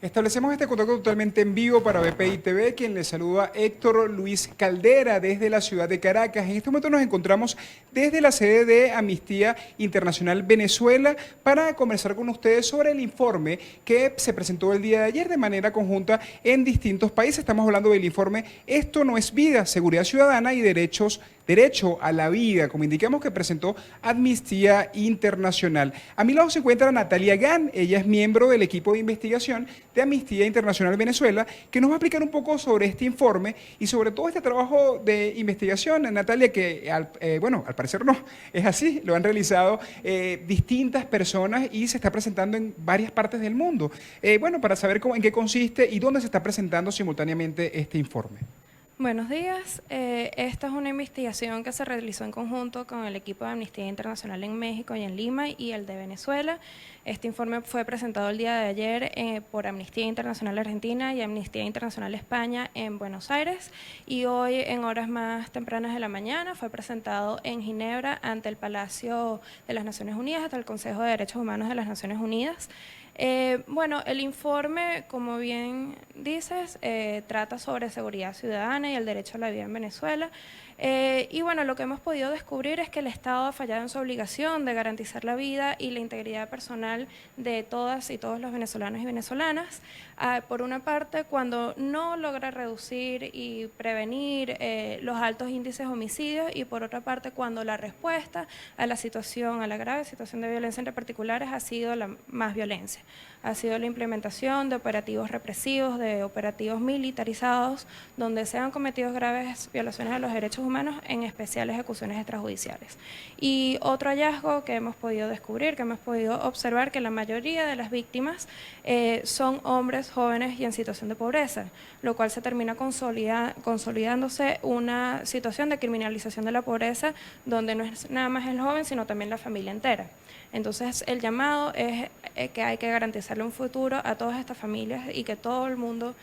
Establecemos este contacto totalmente en vivo para BPI TV, quien le saluda Héctor Luis Caldera desde la ciudad de Caracas. En este momento nos encontramos desde la sede de Amnistía Internacional Venezuela para conversar con ustedes sobre el informe que se presentó el día de ayer de manera conjunta en distintos países. Estamos hablando del informe Esto no es vida, seguridad ciudadana y derecho a la vida, como indicamos que presentó Amnistía Internacional. A mi lado se encuentra Natalia Gan, ella es miembro del equipo de investigación de Amnistía Internacional Venezuela, que nos va a explicar un poco sobre este informe y sobre todo este trabajo de investigación, Natalia, que al parecer no, es así, lo han realizado distintas personas y se está presentando en varias partes del mundo. Para saber en qué consiste y dónde se está presentando simultáneamente este informe. Buenos días. Esta es una investigación que se realizó en conjunto con el equipo de Amnistía Internacional en México y en Lima y el de Venezuela. Este informe fue presentado el día de ayer por Amnistía Internacional Argentina y Amnistía Internacional España en Buenos Aires y hoy en horas más tempranas de la mañana fue presentado en Ginebra ante el Palacio de las Naciones Unidas, ante el Consejo de Derechos Humanos de las Naciones Unidas. El informe, como bien dices, trata sobre seguridad ciudadana y el derecho a la vida en Venezuela. Lo que hemos podido descubrir es que el Estado ha fallado en su obligación de garantizar la vida y la integridad personal de todas y todos los venezolanos y venezolanas. Por una parte, cuando no logra reducir y prevenir los altos índices de homicidios y por otra parte, cuando la respuesta a la grave situación de violencia entre particulares ha sido la más violencia. Ha sido la implementación de operativos represivos, de operativos militarizados, donde se han cometido graves violaciones a los derechos humanos, en especial ejecuciones extrajudiciales. Y otro hallazgo que hemos podido descubrir, que hemos podido observar, que la mayoría de las víctimas son hombres jóvenes y en situación de pobreza, lo cual se termina consolidándose una situación de criminalización de la pobreza, donde no es nada más el joven, sino también la familia entera. Entonces, el llamado es que hay que garantizarle un futuro a todas estas familias y que todo el mundo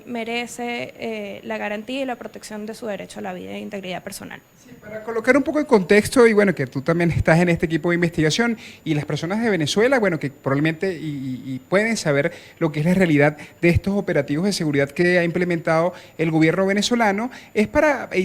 merece la garantía y la protección de su derecho a la vida e integridad personal. Sí, para colocar un poco el contexto y que tú también estás en este equipo de investigación y las personas de Venezuela, que probablemente y pueden saber lo que es la realidad de estos operativos de seguridad que ha implementado el gobierno venezolano, y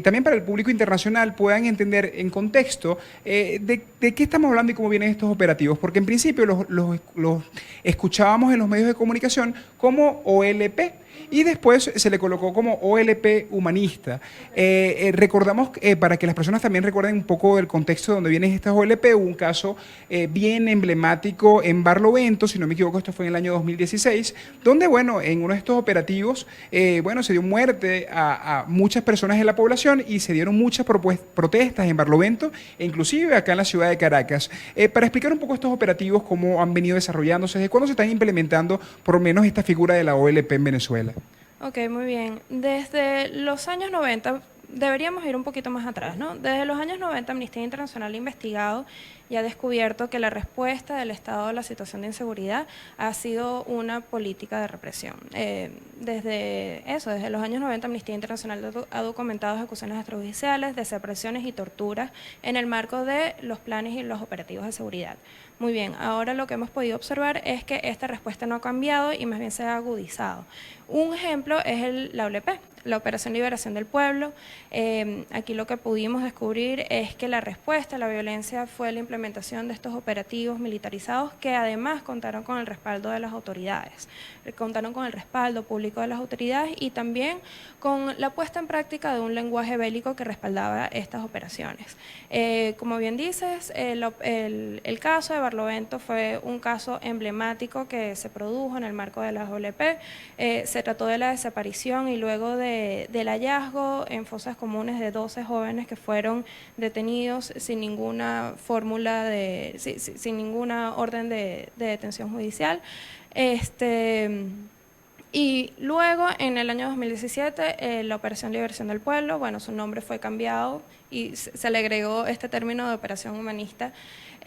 también para el público internacional puedan entender en contexto de qué estamos hablando y cómo vienen estos operativos, porque en principio los escuchábamos en los medios de comunicación como OLP, y después se le colocó como OLP humanista. Recordamos, para que las personas también recuerden un poco del contexto de donde vienen estas OLP, hubo un caso bien emblemático en Barlovento, si no me equivoco, esto fue en el año 2016, donde, en uno de estos operativos, se dio muerte a muchas personas de la población y se dieron muchas protestas en Barlovento, e inclusive acá en la ciudad de Caracas. Para explicar un poco estos operativos, cómo han venido desarrollándose, desde cuándo se están implementando, por lo menos, esta figura de la OLP en Venezuela. Ok, muy bien. Desde los años 90, deberíamos ir un poquito más atrás, ¿no? Desde los años 90, Amnistía Internacional ha investigado y ha descubierto que la respuesta del Estado a la situación de inseguridad ha sido una política de represión. Desde los años 90, Amnistía Internacional ha documentado ejecuciones extrajudiciales, desapariciones y torturas en el marco de los planes y los operativos de seguridad. Muy bien, ahora lo que hemos podido observar es que esta respuesta no ha cambiado y más bien se ha agudizado. Un ejemplo es la OLP, la Operación Liberación del Pueblo. Aquí lo que pudimos descubrir es que la respuesta a la violencia fue la implementación de estos operativos militarizados que además contaron con el respaldo de las autoridades, contaron con el respaldo público de las autoridades y también con la puesta en práctica de un lenguaje bélico que respaldaba estas operaciones. Como bien dices, el caso de Barlovento fue un caso emblemático que se produjo en el marco de las OLP. Se trató de la desaparición y luego del hallazgo en fosas comunes de 12 jóvenes que fueron detenidos sin ninguna sin ninguna orden de detención judicial. Y luego, en el año 2017, la Operación Liberación del Pueblo, su nombre fue cambiado y se le agregó este término de operación humanista.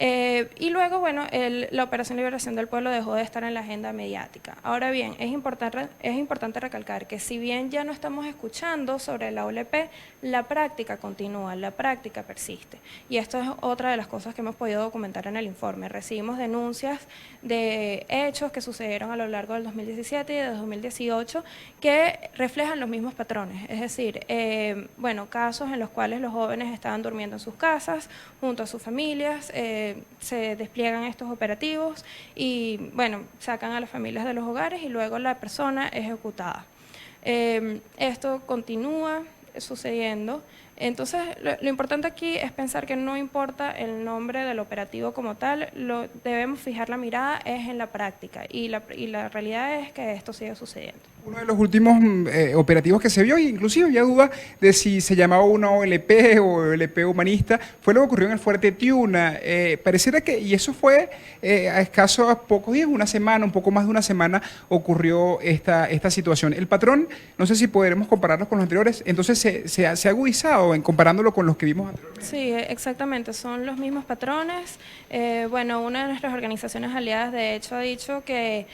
Y luego, bueno, la Operación Liberación del Pueblo dejó de estar en la agenda mediática. Ahora bien, es importante recalcar que si bien ya no estamos escuchando sobre la OLP, la práctica continúa, la práctica persiste. Y esto es otra de las cosas que hemos podido documentar en el informe. Recibimos denuncias de hechos que sucedieron a lo largo del 2017 y de 2018 que reflejan los mismos patrones. Es decir, bueno, casos en los cuales los jóvenes estaban durmiendo en sus casas, junto a sus familias, se despliegan estos operativos y, bueno, sacan a las familias de los hogares y luego la persona es ejecutada. Esto continúa sucediendo. Entonces, lo importante aquí es pensar que no importa el nombre del operativo como tal, debemos fijar la mirada es en la práctica y la realidad es que esto sigue sucediendo. Uno de los últimos operativos que se vio, inclusive había duda de si se llamaba una OLP o OLP humanista, fue lo que ocurrió en el Fuerte Tiuna. Pareciera que, y eso fue a escasos pocos días, una semana, un poco más de una semana, ocurrió esta situación. El patrón, no sé si podremos compararlos con los anteriores, entonces se ha agudizado en comparándolo con los que vimos anteriormente. Sí, exactamente, son los mismos patrones. Bueno, una de nuestras organizaciones aliadas, de hecho, ha dicho que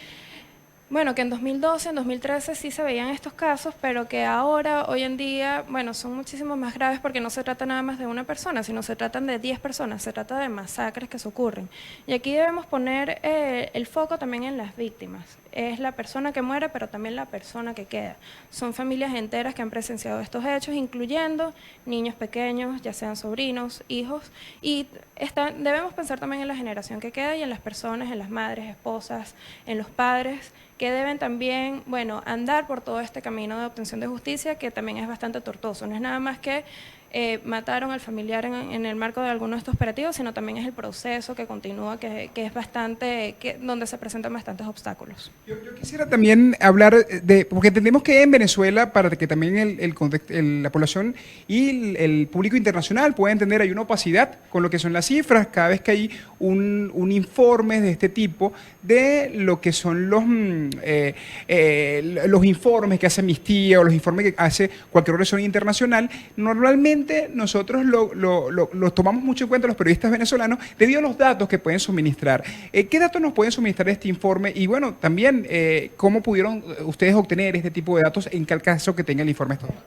bueno, que en 2012, en 2013 sí se veían estos casos, pero que ahora, hoy en día, bueno, son muchísimo más graves porque no se trata nada más de una persona, sino se tratan de 10 personas, se trata de masacres que se ocurren. Y aquí debemos poner el foco también en las víctimas. Es la persona que muere, pero también la persona que queda. Son familias enteras que han presenciado estos hechos, incluyendo niños pequeños, ya sean sobrinos, hijos, y debemos pensar también en la generación que queda y en las personas, en las madres, esposas, en los padres, que deben también, bueno, andar por todo este camino de obtención de justicia, que también es bastante tortuoso. No es nada más que mataron al familiar en el marco de alguno de estos operativos, sino también es el proceso que continúa, que es bastante, donde se presentan bastantes obstáculos. Yo quisiera también hablar porque entendemos que en Venezuela, para que también la población y el público internacional pueda entender, hay una opacidad con lo que son las cifras, cada vez que hay un informe de este tipo, de lo que son los informes que hace Amnistía o los informes que hace cualquier organización internacional, normalmente nosotros lo tomamos mucho en cuenta los periodistas venezolanos debido a los datos que pueden suministrar. ¿Qué datos nos pueden suministrar este informe? Y bueno, también, ¿cómo pudieron ustedes obtener este tipo de datos en caso que tenga el informe estos datos?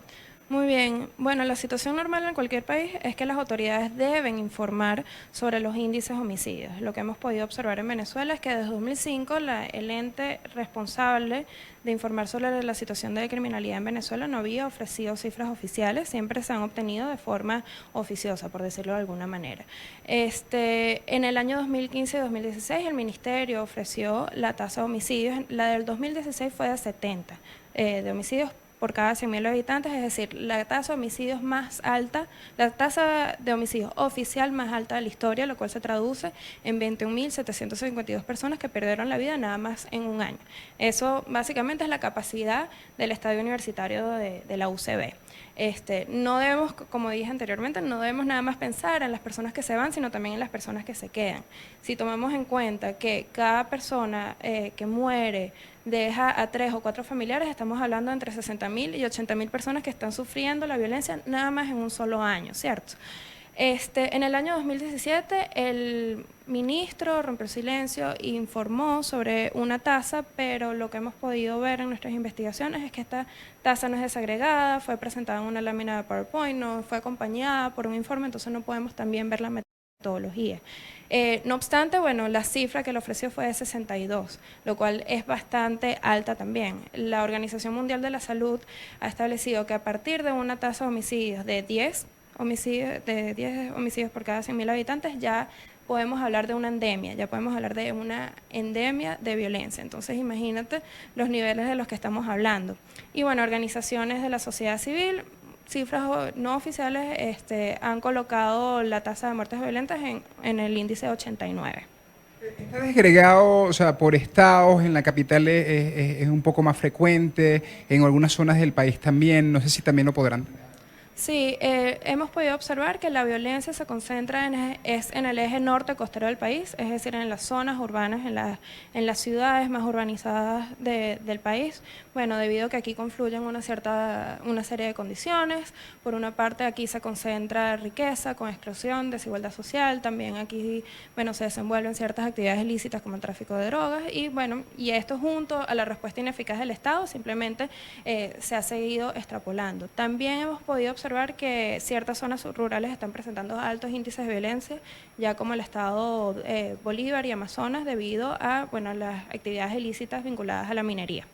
Muy bien. Bueno, la situación normal en cualquier país es que las autoridades deben informar sobre los índices de homicidios. Lo que hemos podido observar en Venezuela es que desde 2005 el ente responsable de informar sobre la situación de criminalidad en Venezuela no había ofrecido cifras oficiales, siempre se han obtenido de forma oficiosa, por decirlo de alguna manera. En el año 2015 y 2016 el Ministerio ofreció la tasa de homicidios, la del 2016 fue de 70 de homicidios por cada 100.000 habitantes, es decir, la tasa de homicidios más alta, la tasa de homicidios oficial más alta de la historia, lo cual se traduce en 21.752 personas que perdieron la vida nada más en un año. Eso básicamente es la capacidad del estadio universitario de la UCB. No debemos, como dije anteriormente, no debemos nada más pensar en las personas que se van, sino también en las personas que se quedan. Si tomamos en cuenta que cada persona que muere deja a 3 o 4 familiares, estamos hablando de entre 60.000 y 80.000 personas que están sufriendo la violencia nada más en un solo año, ¿cierto? En el año 2017 el ministro rompió el silencio e informó sobre una tasa, pero lo que hemos podido ver en nuestras investigaciones es que esta tasa no es desagregada, fue presentada en una lámina de PowerPoint, no fue acompañada por un informe, entonces no podemos también ver la metodología. No obstante, bueno, la cifra que le ofreció fue de 62, lo cual es bastante alta también. La Organización Mundial de la Salud ha establecido que a partir de una tasa de homicidios de 10 homicidios por cada 100.000 habitantes, ya podemos hablar de una endemia, ya podemos hablar de una endemia de violencia. Entonces, imagínate los niveles de los que estamos hablando. Y bueno, organizaciones de la sociedad civil, cifras no oficiales, han colocado la tasa de muertes violentas en el índice 89. Está desagregado, o sea, por estados, en la capital es un poco más frecuente, en algunas zonas del país también, no sé si también lo podrán tener. Sí, hemos podido observar que la violencia se concentra en el eje norte costero del país, es decir, en las zonas urbanas, en las ciudades más urbanizadas del país. Bueno, debido a que aquí confluyen una serie de condiciones. Por una parte, aquí se concentra riqueza con exclusión, desigualdad social. También aquí, bueno, se desenvuelven ciertas actividades ilícitas como el tráfico de drogas. Y bueno, y esto junto a la respuesta ineficaz del Estado simplemente se ha seguido extrapolando. También hemos podido observar que ciertas zonas rurales están presentando altos índices de violencia, ya como el estado Bolívar y Amazonas, debido a bueno, las actividades ilícitas vinculadas a la minería.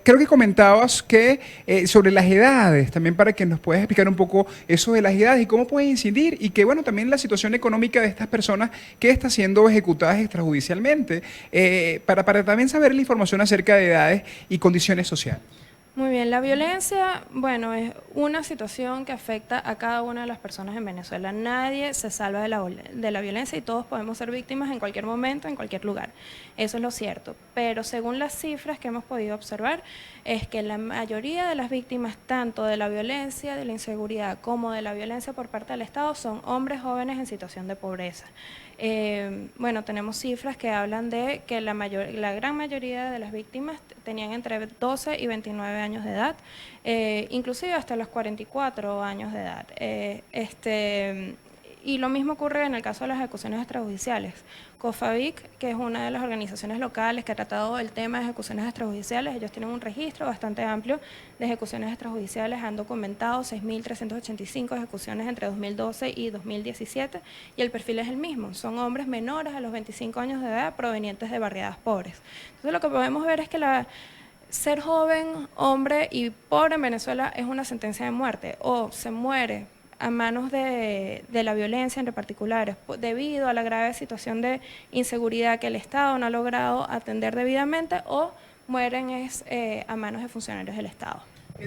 Creo que comentabas que sobre las edades, también para que nos puedas explicar un poco eso de las edades y cómo puede incidir, y que bueno, también la situación económica de estas personas que están siendo ejecutadas extrajudicialmente, para también saber la información acerca de edades y condiciones sociales. Muy bien, la violencia, bueno, es una situación que afecta a cada una de las personas en Venezuela. Nadie se salva de la violencia y todos podemos ser víctimas en cualquier momento, en cualquier lugar. Eso es lo cierto. Pero según las cifras que hemos podido observar, es que la mayoría de las víctimas, tanto de la violencia, de la inseguridad, como de la violencia por parte del Estado, son hombres jóvenes en situación de pobreza. Bueno, tenemos cifras que hablan de que la gran mayoría de las víctimas tenían entre 12 y 29 años de edad, inclusive hasta los 44 años de edad. Y lo mismo ocurre en el caso de las ejecuciones extrajudiciales. COFAVIC, que es una de las organizaciones locales que ha tratado el tema de ejecuciones extrajudiciales, ellos tienen un registro bastante amplio de ejecuciones extrajudiciales, han documentado 6.385 ejecuciones entre 2012 y 2017, y el perfil es el mismo, son hombres menores a los 25 años de edad provenientes de barriadas pobres. Entonces lo que podemos ver es que ser joven, hombre y pobre en Venezuela es una sentencia de muerte, o se muere a manos de la violencia en particulares, debido a la grave situación de inseguridad que el Estado no ha logrado atender debidamente, o mueren a manos de funcionarios del Estado.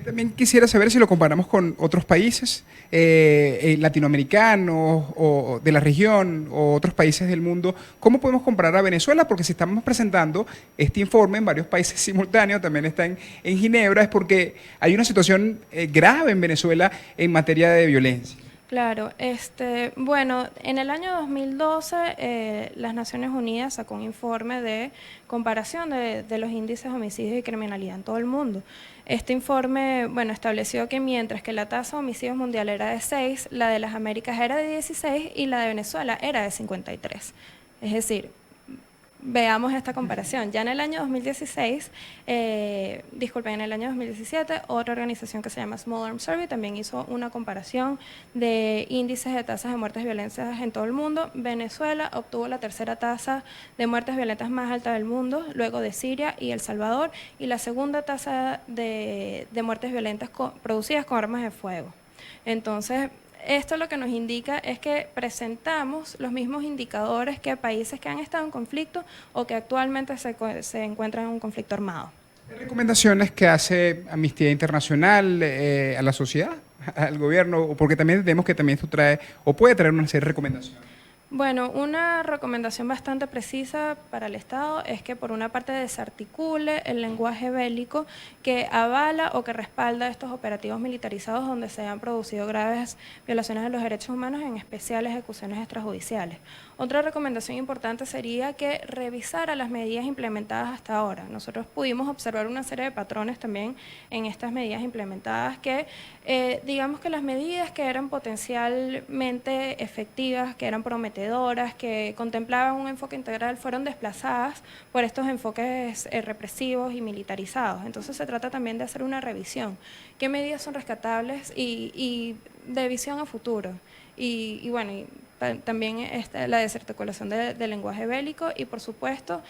También quisiera saber si lo comparamos con otros países latinoamericanos o de la región o otros países del mundo, ¿cómo podemos comparar a Venezuela? Porque si estamos presentando este informe en varios países simultáneos, también está en Ginebra, es porque hay una situación grave en Venezuela en materia de violencia. Claro, bueno, en el año 2012 las Naciones Unidas sacó un informe de comparación de los índices de homicidios y criminalidad en todo el mundo. Este informe, bueno, estableció que mientras que la tasa de homicidios mundial era de 6, la de las Américas era de 16 y la de Venezuela era de 53. Es decir, veamos esta comparación. Ya en el año 2016, en el año 2017, otra organización que se llama Small Arms Survey también hizo una comparación de índices de tasas de muertes violentas en todo el mundo. Venezuela obtuvo la tercera tasa de muertes violentas más alta del mundo, luego de Siria y El Salvador, y la segunda tasa de muertes violentas producidas con armas de fuego. Entonces, esto lo que nos indica es que presentamos los mismos indicadores que países que han estado en conflicto o que actualmente se encuentran en un conflicto armado. ¿Qué recomendaciones que hace Amnistía Internacional a la sociedad, al gobierno? Porque también entendemos que también esto trae o puede traer una serie de recomendaciones. Bueno, una recomendación bastante precisa para el Estado es que por una parte desarticule el lenguaje bélico que avala o que respalda estos operativos militarizados donde se han producido graves violaciones de los derechos humanos, en especial ejecuciones extrajudiciales. Otra recomendación importante sería que revisara las medidas implementadas hasta ahora. Nosotros pudimos observar una serie de patrones también en estas medidas implementadas que, digamos que las medidas que eran potencialmente efectivas, que eran prometedoras, que contemplaban un enfoque integral, fueron desplazadas por estos enfoques represivos y militarizados. Entonces se trata también de hacer una revisión. ¿Qué medidas son rescatables y de visión a futuro? Y bueno, también la desarticulación del lenguaje bélico y, por supuesto,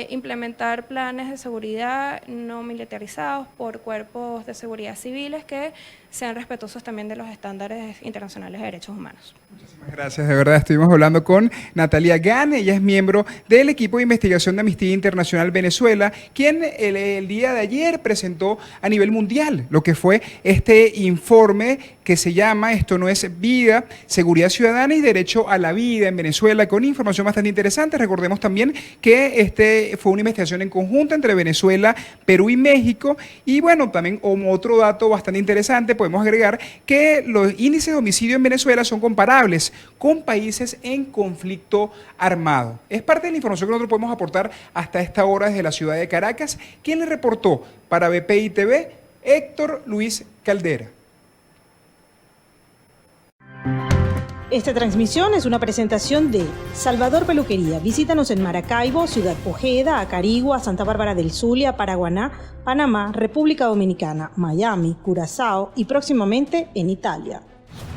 implementar planes de seguridad no militarizados por cuerpos de seguridad civiles que sean respetuosos también de los estándares internacionales de derechos humanos. Muchísimas gracias, de verdad. Estuvimos hablando con Natalia Gane, ella es miembro del equipo de investigación de Amnistía Internacional Venezuela, quien el día de ayer presentó a nivel mundial lo que fue este informe que se llama Esto no es vida, seguridad ciudadana y derecho a la vida en Venezuela, con información bastante interesante. Recordemos también que fue una investigación en conjunto entre Venezuela, Perú y México, y bueno, también otro dato bastante interesante, podemos agregar que los índices de homicidio en Venezuela son comparables con países en conflicto armado. Es parte de la información que nosotros podemos aportar hasta esta hora desde la ciudad de Caracas. ¿Quién le reportó para BPI TV? Héctor Luis Caldera. Esta transmisión es una presentación de Salvador Peluquería. Visítanos en Maracaibo, Ciudad Ojeda, Acarigua, Santa Bárbara del Zulia, Paraguaná, Panamá, República Dominicana, Miami, Curazao y próximamente en Italia.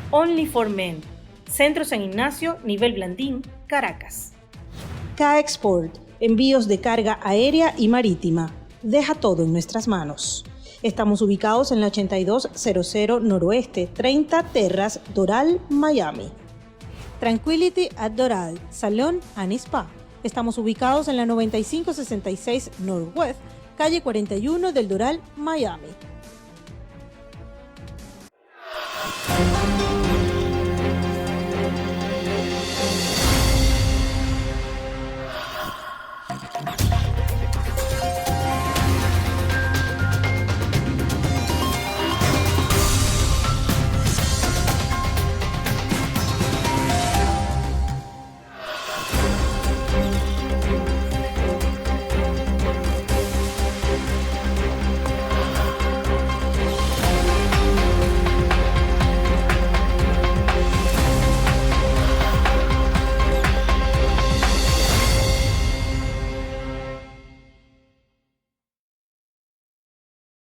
Only for Men. Centro San Ignacio, nivel Blandín, Caracas. K-Export. Envíos de carga aérea y marítima. Deja todo en nuestras manos. Estamos ubicados en la 8200 Noroeste, 30 Terras, Doral, Miami. Tranquility at Doral, Salón and Spa. Estamos ubicados en la 9566 Northwest, calle 41 del Doral, Miami.